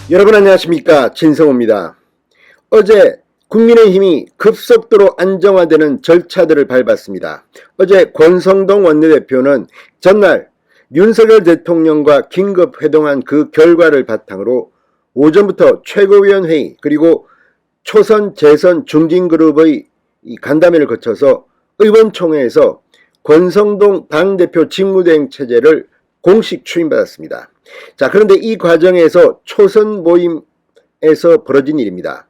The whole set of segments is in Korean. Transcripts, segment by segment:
여러분 안녕하십니까, 진성호입니다. 어제 국민의힘이 급속도로 안정화되는 절차들을 밟았습니다. 어제 권성동 원내대표는 전날 윤석열 대통령과 긴급 회동한 그 결과를 바탕으로 오전부터 최고위원회의 그리고 초선 재선 중진그룹의 간담회를 거쳐서 의원총회에서 권성동 당대표 직무대행 체제를 공식 추인받았습니다. 자, 그런데 이 과정에서 초선 모임에서 벌어진 일입니다.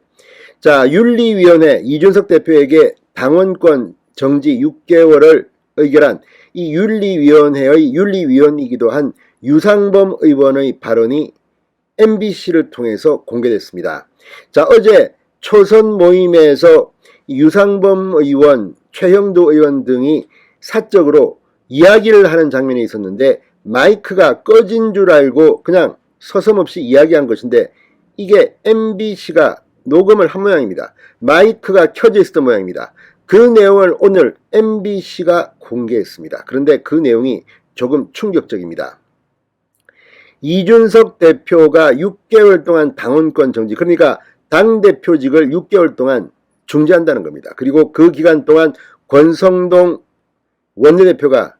자, 윤리위원회 이준석 대표에게 당원권 정지 6개월을 의결한 이 윤리위원회의 윤리위원이기도 한 유상범 의원의 발언이 MBC를 통해서 공개됐습니다. 자, 어제 초선 모임에서 유상범 의원, 최형두 의원 등이 사적으로 이야기를 하는 장면이 있었는데 마이크가 꺼진 줄 알고 그냥 서슴없이 이야기한 것인데 이게 MBC가 녹음을 한 모양입니다. 마이크가 켜져 있었던 모양입니다. 그 내용을 오늘 MBC가 공개했습니다. 그런데 그 내용이 조금 충격적입니다. 이준석 대표가 6개월 동안 당원권 정지, 그러니까 당대표직을 6개월 동안 중지한다는 겁니다. 그리고 그 기간 동안 권성동 원내대표가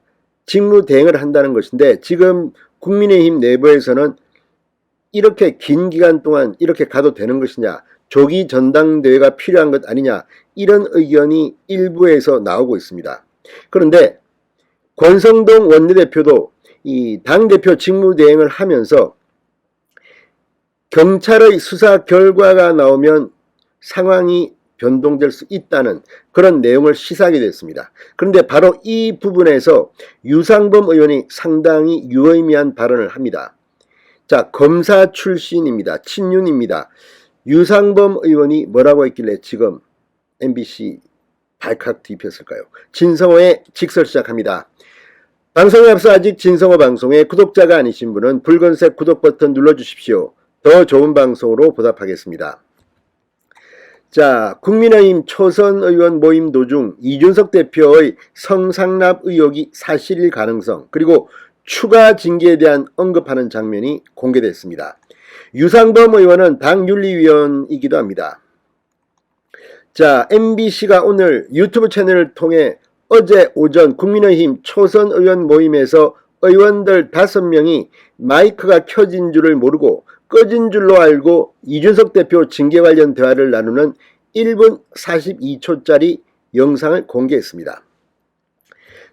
직무 대행을 한다는 것인데 지금 국민의힘 내부에서는 이렇게 긴 기간 동안 이렇게 가도 되는 것이냐, 조기 전당대회가 필요한 것 아니냐, 이런 의견이 일부에서 나오고 있습니다. 그런데 권성동 원내대표도 이 당대표 직무 대행을 하면서 경찰의 수사 결과가 나오면 상황이 변동될 수 있다는 그런 내용을 시사하게 됐습니다. 그런데 바로 이 부분에서 유상범 의원이 상당히 유의미한 발언을 합니다. 자, 검사 출신입니다. 친윤입니다. 유상범 의원이 뭐라고 했길래 지금 MBC 발칵 뒤집혔을까요? 진성호의 직설 시작합니다. 방송에 앞서 아직 진성호 방송의 구독자가 아니신 분은 붉은색 구독 버튼 눌러주십시오. 더 좋은 방송으로 보답하겠습니다. 자, 국민의힘 초선 의원 모임 도중 이준석 대표의 성상납 의혹이 사실일 가능성 그리고 추가 징계에 대한 언급하는 장면이 공개됐습니다. 유상범 의원은 당윤리위원이기도 합니다. 자, MBC가 오늘 유튜브 채널을 통해 어제 오전 국민의힘 초선 의원 모임에서 의원들 5명이 마이크가 켜진 줄을 모르고 꺼진 줄로 알고 이준석 대표 징계 관련 대화를 나누는 1분 42초짜리 영상을 공개했습니다.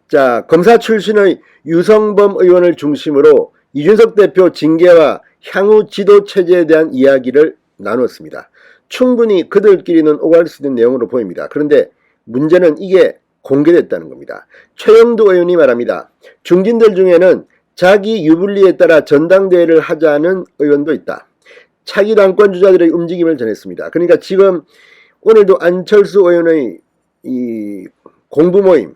자, 검사 출신의 유상범 의원을 중심으로 이준석 대표 징계와 향후 지도 체제에 대한 이야기를 나눴습니다. 충분히 그들끼리는 오갈 수 있는 내용으로 보입니다. 그런데 문제는 이게 공개됐다는 겁니다. 최영두 의원이 말합니다. 중진들 중에는 자기 유불리에 따라 전당대회를 하자는 의원도 있다. 차기 당권 주자들의 움직임을 전했습니다. 그러니까 지금 오늘도 안철수 의원의 이 공부 모임,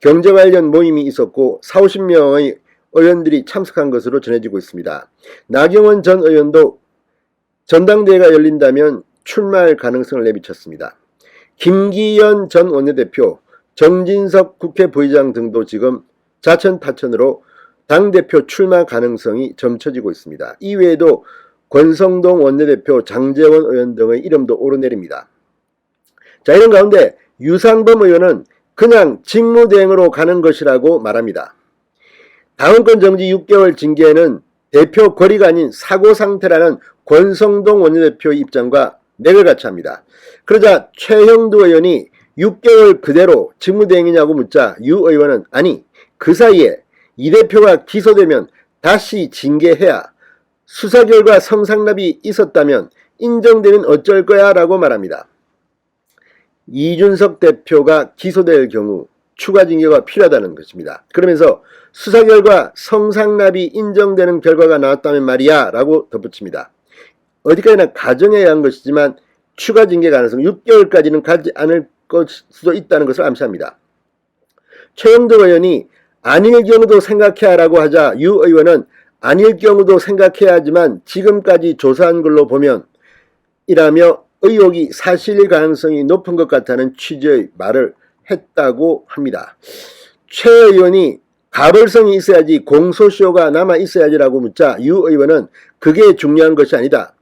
경제 관련 모임이 있었고 40~50명의 의원들이 참석한 것으로 전해지고 있습니다. 나경원 전 의원도 전당대회가 열린다면 출마할 가능성을 내비쳤습니다. 김기현 전 원내대표, 정진석 국회 부의장 등도 지금 자천타천으로 당대표 출마 가능성이 점쳐지고 있습니다. 이외에도 권성동 원내대표, 장제원 의원 등의 이름도 오르내립니다. 자, 이런 가운데 유상범 의원은 그냥 직무대행으로 가는 것이라고 말합니다. 당원권 정지 6개월 징계는 대표 거리가 아닌 사고상태라는 권성동 원내대표의 입장과 맥을 같이 합니다. 그러자 최형두 의원이 6개월 그대로 직무대행이냐고 묻자 유 의원은 아니, 그 사이에 이 대표가 기소되면 다시 징계해야 수사 결과 성상납이 있었다면 인정되면 어쩔 거야 라고 말합니다. 이준석 대표가 기소될 경우 추가 징계가 필요하다는 것입니다. 그러면서 수사 결과 성상납이 인정되는 결과가 나왔다면 말이야 라고 덧붙입니다. 어디까지나 가정해야 한 것이지만 추가 징계 가능성 6개월까지는 가지 않을 수도 있다는 것을 암시합니다. 최영도 의원이 아닐 경우도 생각해야 라고 하자 유 의원은 아닐 경우도 생각해야 하지만 지금까지 조사한 걸로 보면 이라며 의혹이 사실일 가능성이 높은 것 같다는 취지의 말을 했다고 합니다. 최 의원이 가벌성이 있어야지 공소시효가 남아 있어야지라고 묻자 유 의원은 그게 중요한 것이 아니다.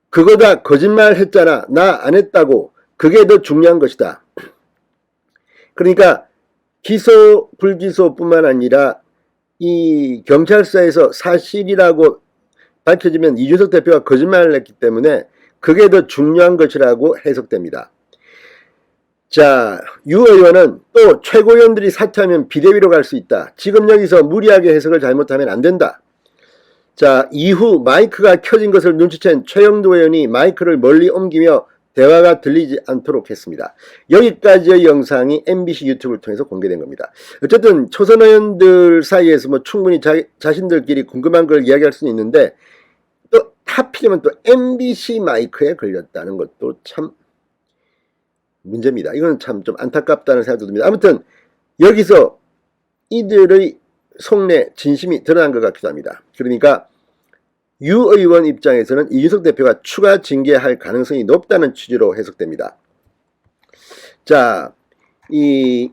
그거 다 거짓말 했잖아. 나 안 했다고. 그게 더 중요한 것이다. 그러니까 기소, 불기소뿐만 아니라 이 경찰서에서 사실이라고 밝혀지면 이준석 대표가 거짓말을 했기 때문에 그게 더 중요한 것이라고 해석됩니다. 자, 유 의원은 또 최고위원들이 사퇴하면 비대위로 갈 수 있다. 지금 여기서 무리하게 해석을 잘못하면 안 된다. 자, 이후 마이크가 켜진 것을 눈치챈 최영도 의원이 마이크를 멀리 옮기며 대화가 들리지 않도록 했습니다. 여기까지의 영상이 MBC 유튜브를 통해서 공개된 겁니다. 어쨌든 초선 의원들 사이에서 뭐 충분히 자신들끼리 궁금한 걸 이야기할 수는 있는데 또 하필이면 또 MBC 마이크에 걸렸다는 것도 참 문제입니다. 이건 참 좀 안타깝다는 생각도 듭니다. 아무튼 여기서 이들의 속내 진심이 드러난 것 같기도 합니다. 그러니까 유 의원 입장에서는 이준석 대표가 추가 징계할 가능성이 높다는 취지로 해석됩니다. 자, 이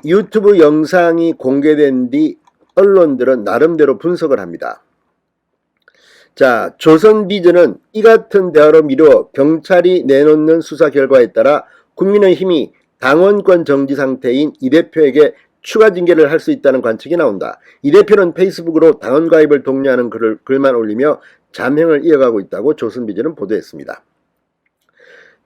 유튜브 영상이 공개된 뒤 언론들은 나름대로 분석을 합니다. 자, 조선비전은 이 같은 대화로 미루어 경찰이 내놓는 수사 결과에 따라 국민의힘이 당원권 정지 상태인 이 대표에게 추가 징계를 할 수 있다는 관측이 나온다. 이 대표는 페이스북으로 당원 가입을 독려하는 글만 올리며 잠행을 이어가고 있다고 조선비전은 보도했습니다.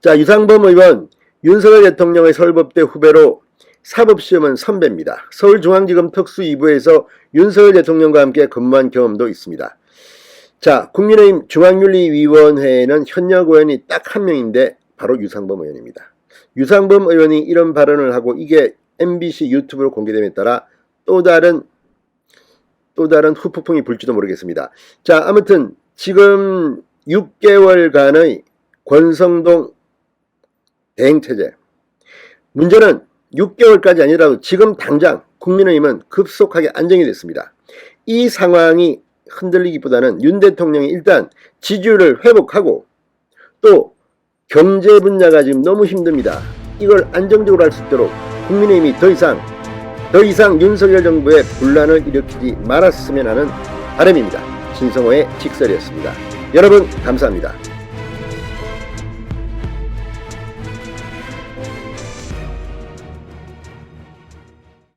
자, 유상범 의원, 윤석열 대통령의 서울법대 후배로 사법시험은 선배입니다. 서울중앙지검 특수 2부에서 윤석열 대통령과 함께 근무한 경험도 있습니다. 자, 국민의힘 중앙윤리위원회에는 현역 의원이 딱 한 명인데 바로 유상범 의원입니다. 유상범 의원이 이런 발언을 하고 이게 MBC 유튜브로 공개됨에 따라 또 다른 후폭풍이 불지도 모르겠습니다. 자, 아무튼 지금 6개월간의 권성동 대행체제, 문제는 6개월까지 아니라도 지금 당장 국민의힘은 급속하게 안정이 됐습니다. 이 상황이 흔들리기보다는 윤 대통령이 일단 지지율을 회복하고 또 경제 분야가 지금 너무 힘듭니다. 이걸 안정적으로 할 수 있도록 국민의힘이 더 이상 윤석열 정부의 분란을 일으키지 말았으면 하는 바람입니다. 신성호의 직설이었습니다. 여러분 감사합니다.